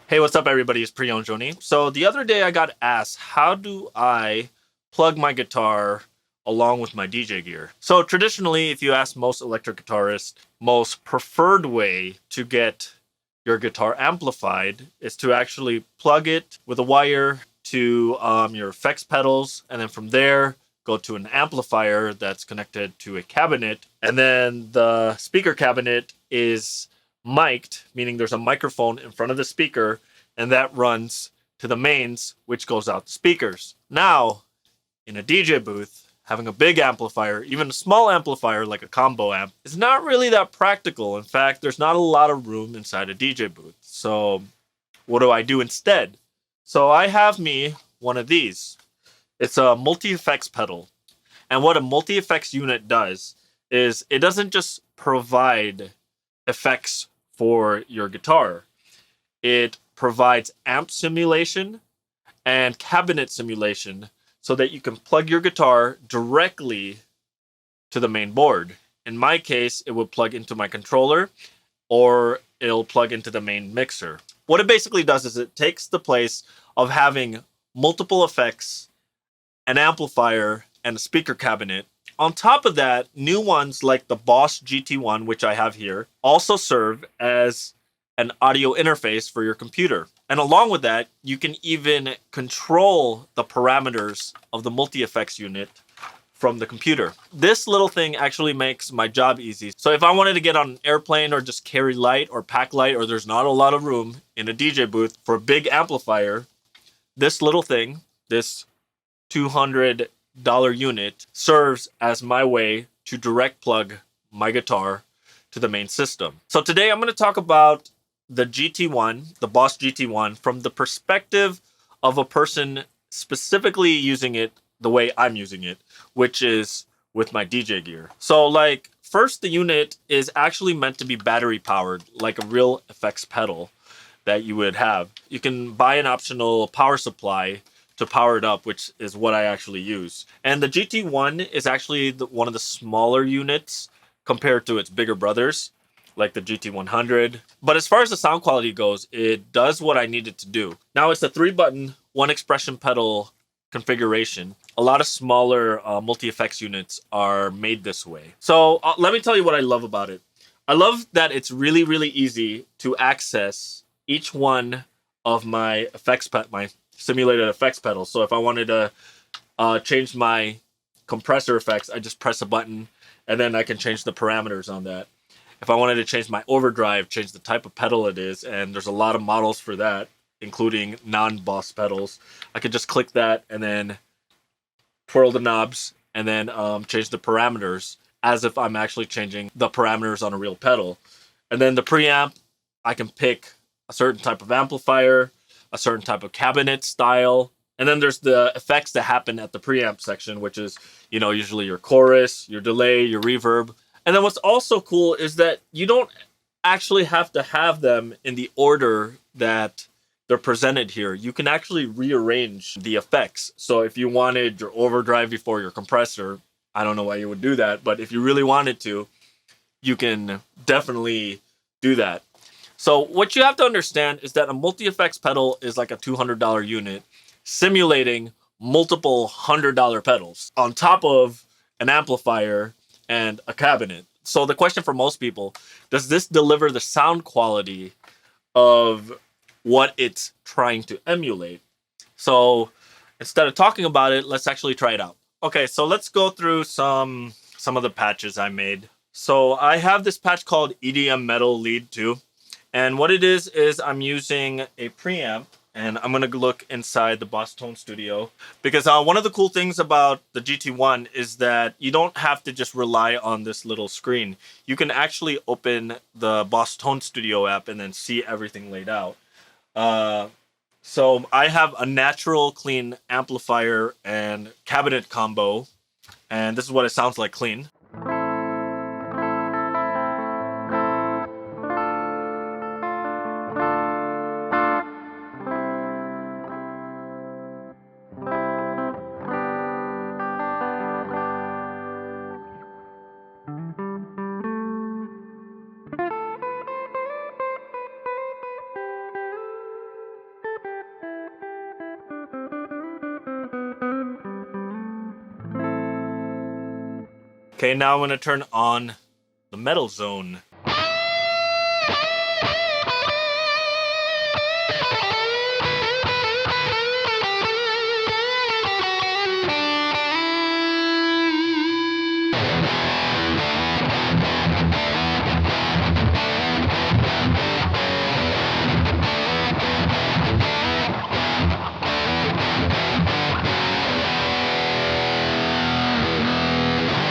Hey, what's up, everybody? It's Priyon Joni. So the other day I got asked, how do I plug my guitar along with my DJ gear? So traditionally, if you ask most electric guitarists, most preferred way to get your guitar amplified is to actually plug it with a wire to your effects pedals, and then from there go to an amplifier that's connected to a cabinet, and then the speaker cabinet is mic'd, meaning there's a microphone in front of the speaker, and that runs to the mains, which goes out to speakers. Now, in a DJ booth, having a big amplifier, even a small amplifier like a combo amp, is not really that practical. In fact, there's not a lot of room inside a DJ booth. So, what do I do instead? So, I have me one of these. It's a multi effects pedal. And what a multi effects unit does is it doesn't just provide effects for your guitar, it provides amp simulation and cabinet simulation so that you can plug your guitar directly to the main board. In my case, it would plug into my controller or it'll plug into the main mixer. What it basically does is it takes the place of having multiple effects, an amplifier, and a speaker cabinet. On top of that, new ones like the Boss GT-1, which I have here, also serve as an audio interface for your computer. And along with that, you can even control the parameters of the multi-effects unit from the computer. This little thing actually makes my job easy. So if I wanted to get on an airplane or just carry light or pack light, or there's not a lot of room in a DJ booth for a big amplifier, this little thing, this $200 unit, serves as my way to direct plug my guitar to the main system. So today I'm going to talk about the GT-1, the Boss GT-1, from the perspective of a person specifically using it the way I'm using it, which is with my DJ gear. So, like, first, the unit is actually meant to be battery powered, like a real effects pedal that you would have. You can buy an optional power supply to power it up, which is what I actually use. And the GT-1 is actually one of the smaller units compared to its bigger brothers, like the GT-100. But as far as the sound quality goes, it does what I need it to do. Now, it's a 3-button, 1 expression pedal configuration. A lot of smaller multi-effects units are made this way. So let me tell you what I love about it. I love that it's really, really easy to access each one of my my simulated effects pedals. So if I wanted to change my compressor effects, I just press a button and then I can change the parameters on that. If I wanted to change my overdrive, change the type of pedal it is, and there's a lot of models for that, including non-Boss pedals, I could just click that and then twirl the knobs and then change the parameters as if I'm actually changing the parameters on a real pedal. And then the preamp, I can pick a certain type of amplifier, a certain type of cabinet style. And then there's the effects that happen at the preamp section, which is, usually your chorus, your delay, your reverb. And then what's also cool is that you don't actually have to have them in the order that they're presented here. You can actually rearrange the effects. So if you wanted your overdrive before your compressor, I don't know why you would do that, but if you really wanted to, you can definitely do that. So what you have to understand is that a multi-effects pedal is like a $200 unit simulating multiple $100 pedals on top of an amplifier and a cabinet. So the question for most people, does this deliver the sound quality of what it's trying to emulate? So instead of talking about it, let's actually try it out. Okay, so let's go through some of the patches I made. So I have this patch called EDM Metal Lead 2. And what it is I'm using a preamp, and I'm going to look inside the Boss Tone Studio, because one of the cool things about the GT-1 is that you don't have to just rely on this little screen. You can actually open the Boss Tone Studio app and then see everything laid out. So I have a natural clean amplifier and cabinet combo, and this is what it sounds like clean. Okay, now I'm gonna turn on the metal zone.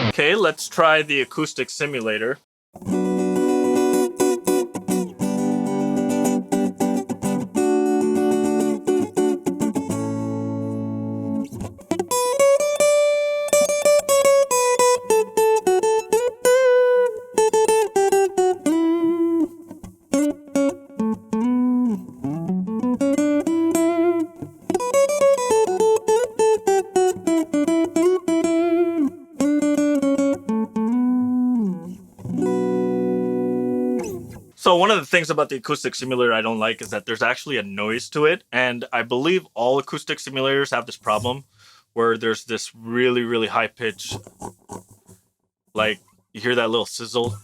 Okay, let's try the acoustic simulator. So one of the things about the acoustic simulator I don't like is that there's actually a noise to it, and I believe all acoustic simulators have this problem where there's this really, really high pitch, like you hear that little sizzle.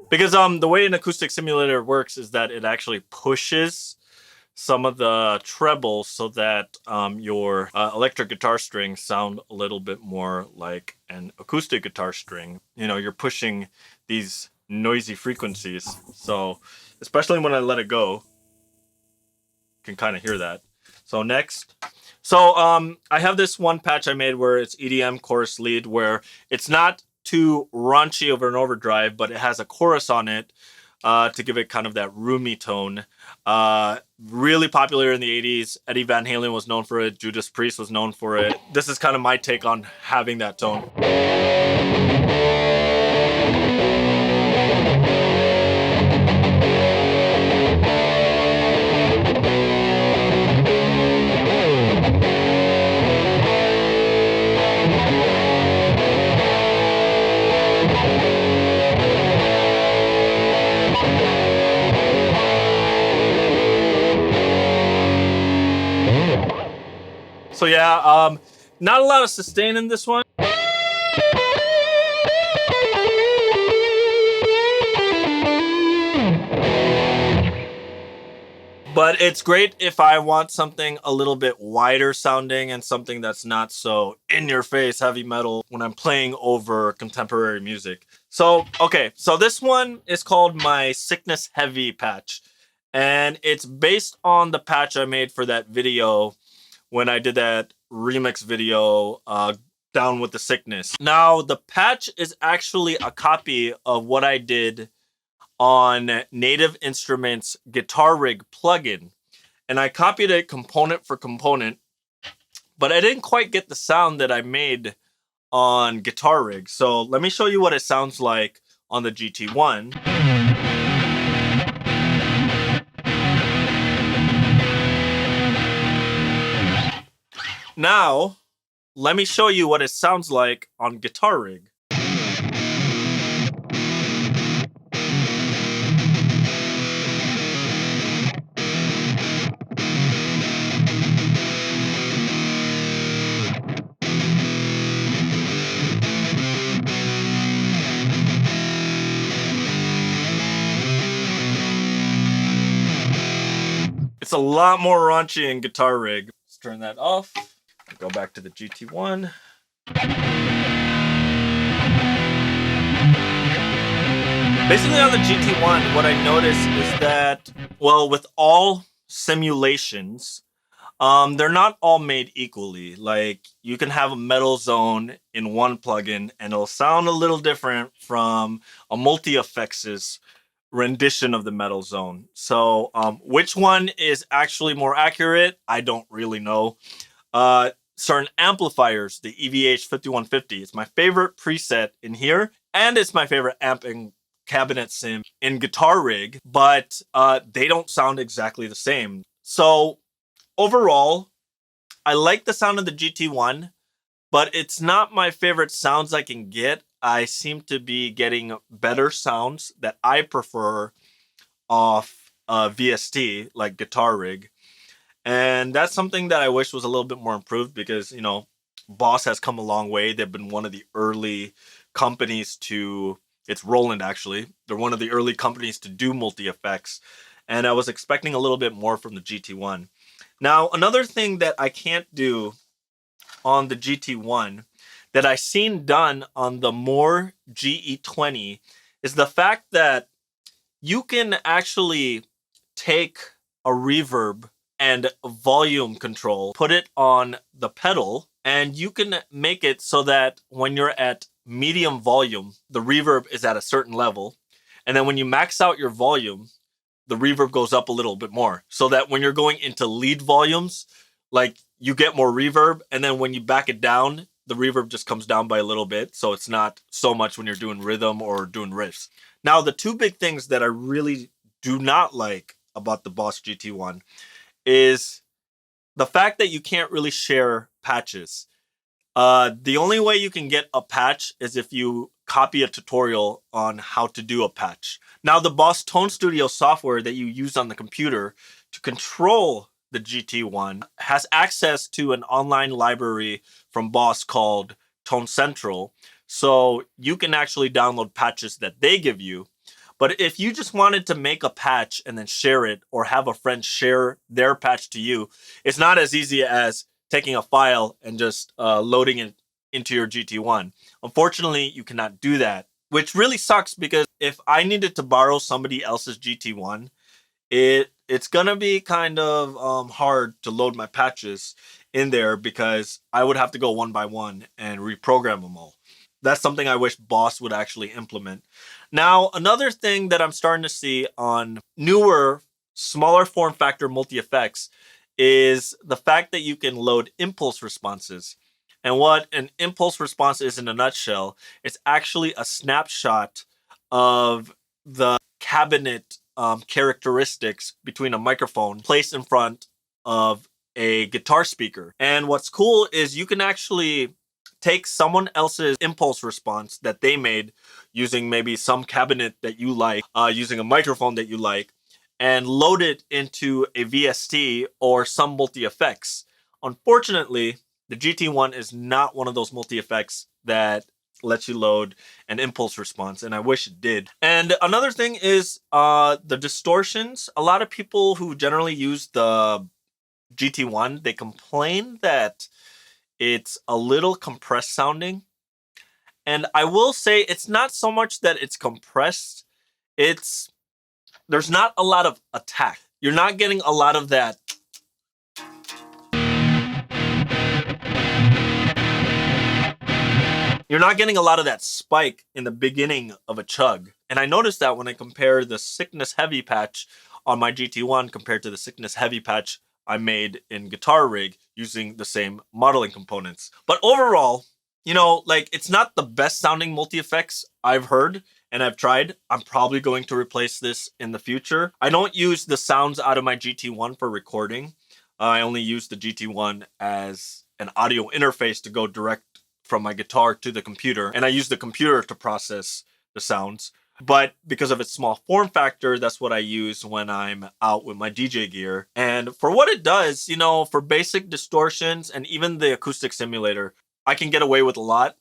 Because the way an acoustic simulator works is that it actually pushes some of the treble so that your electric guitar strings sound a little bit more like an acoustic guitar string. You know, you're pushing these noisy frequencies. So, especially when I let it go, you can kind of hear that. So next. So I have this one patch I made where it's EDM chorus lead, where it's not too raunchy over an overdrive, but it has a chorus on it to give it kind of that roomy tone. Really popular in the 80s. Eddie Van Halen was known for it. Judas Priest was known for it. This is kind of my take on having that tone. So yeah, not a lot of sustain in this one. But it's great if I want something a little bit wider sounding and something that's not so in your face heavy metal when I'm playing over contemporary music. So, okay, so this one is called my Sickness Heavy patch. And it's based on the patch I made for that video when I did that remix video, Down with the Sickness. Now, the patch is actually a copy of what I did on Native Instruments Guitar Rig plugin. And I copied it component for component, but I didn't quite get the sound that I made on Guitar Rig. So let me show you what it sounds like on the GT-1. Now, let me show you what it sounds like on Guitar Rig. It's a lot more raunchy in Guitar Rig. Let's turn that off. Go back to the GT-1. Basically on the GT-1, what I noticed is that, well, with all simulations, they're not all made equally. Like, you can have a metal zone in one plugin and it'll sound a little different from a multi-effects rendition of the metal zone. So which one is actually more accurate, I don't really know. Certain amplifiers, the EVH 5150, it's my favorite preset in here, and it's my favorite amp and cabinet sim in Guitar Rig, but they don't sound exactly the same. So overall, I like the sound of the GT-1, but it's not my favorite sounds I can get. I seem to be getting better sounds that I prefer off VST, like Guitar Rig. And that's something that I wish was a little bit more improved because, you know, Boss has come a long way. They've been one of the early companies to, it's Roland actually. They're one of the early companies to do multi-effects. And I was expecting a little bit more from the GT-1. Now, another thing that I can't do on the GT-1 that I seen done on the more GE20 is the fact that you can actually take a reverb and volume control, put it on the pedal, and you can make it so that when you're at medium volume, the reverb is at a certain level. And then when you max out your volume, the reverb goes up a little bit more. So that when you're going into lead volumes, like you get more reverb. And then when you back it down, the reverb just comes down by a little bit. So it's not so much when you're doing rhythm or doing riffs. Now, the two big things that I really do not like about the Boss GT-1 is the fact that you can't really share patches. The only way you can get a patch is if you copy a tutorial on how to do a patch. Now, the Boss Tone Studio software that you use on the computer to control the GT-1 has access to an online library from Boss called Tone Central. So you can actually download patches that they give you. But if you just wanted to make a patch and then share it, or have a friend share their patch to you, it's not as easy as taking a file and just loading it into your GT-1. Unfortunately, you cannot do that, which really sucks because if I needed to borrow somebody else's GT-1, it's gonna be kind of hard to load my patches in there because I would have to go one by one and reprogram them all. That's something I wish Boss would actually implement. Now, another thing that I'm starting to see on newer, smaller form factor multi-effects is the fact that you can load impulse responses. And what an impulse response is in a nutshell, it's actually a snapshot of the cabinet characteristics between a microphone placed in front of a guitar speaker. And what's cool is you can actually take someone else's impulse response that they made using maybe some cabinet that you like, using a microphone that you like, and load it into a VST or some multi-effects. Unfortunately, the GT-1 is not one of those multi-effects that lets you load an impulse response, and I wish it did. And another thing is the distortions. A lot of people who generally use the GT-1, they complain that it's a little compressed sounding. And I will say it's not so much that it's compressed, there's not a lot of attack. You're not getting a lot of that. You're not getting a lot of that spike in the beginning of a chug. And I noticed that when I compare the Sickness Heavy patch on my GT-1 compared to the Sickness Heavy patch I made in Guitar Rig using the same modeling components. But overall, you know, like, it's not the best sounding multi-effects I've heard and I've tried. I'm probably going to replace this in the future. I don't use the sounds out of my GT-1 for recording. I only use the GT-1 as an audio interface to go direct from my guitar to the computer. And I use the computer to process the sounds. But because of its small form factor, that's what I use when I'm out with my DJ gear. And for what it does, you know, for basic distortions and even the acoustic simulator, I can get away with a lot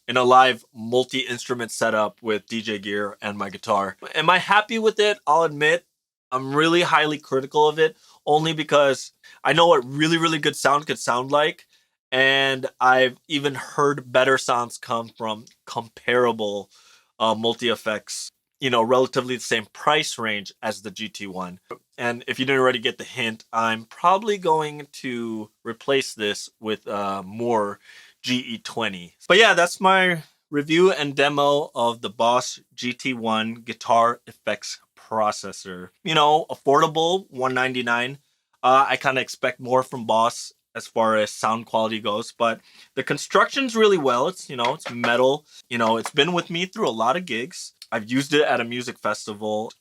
in a live multi-instrument setup with DJ gear and my guitar. Am I happy with it? I'll admit I'm really highly critical of it, only because I know what really, really good sound could sound like. And I've even heard better sounds come from comparable multi-effects, you know, relatively the same price range as the GT-1. And if you didn't already get the hint, I'm probably going to replace this with more GE20. But yeah, that's my review and demo of the Boss GT-1 guitar effects processor. You know, affordable, $199. I kind of expect more from Boss as far as sound quality goes, but the construction's really well. It's, you know, it's metal. You know, it's been with me through a lot of gigs. I've used it at a music festival.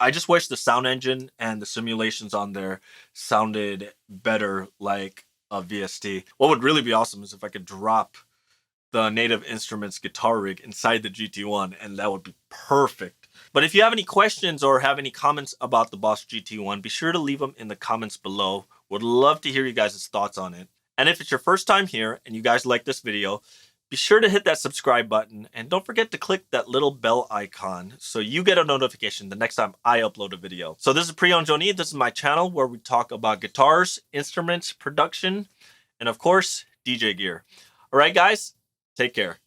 I just wish the sound engine and the simulations on there sounded better like a VST. What would really be awesome is if I could drop the Native Instruments guitar rig inside the GT-1, and that would be perfect. But if you have any questions or have any comments about the Boss GT-1, be sure to leave them in the comments below. Would love to hear you guys' thoughts on it. And if it's your first time here and you guys like this video, be sure to hit that subscribe button and don't forget to click that little bell icon so you get a notification the next time I upload a video. So this is Pre-Owned Johnny. This is my channel where we talk about guitars, instruments, production, and of course, DJ gear. All right, guys, take care.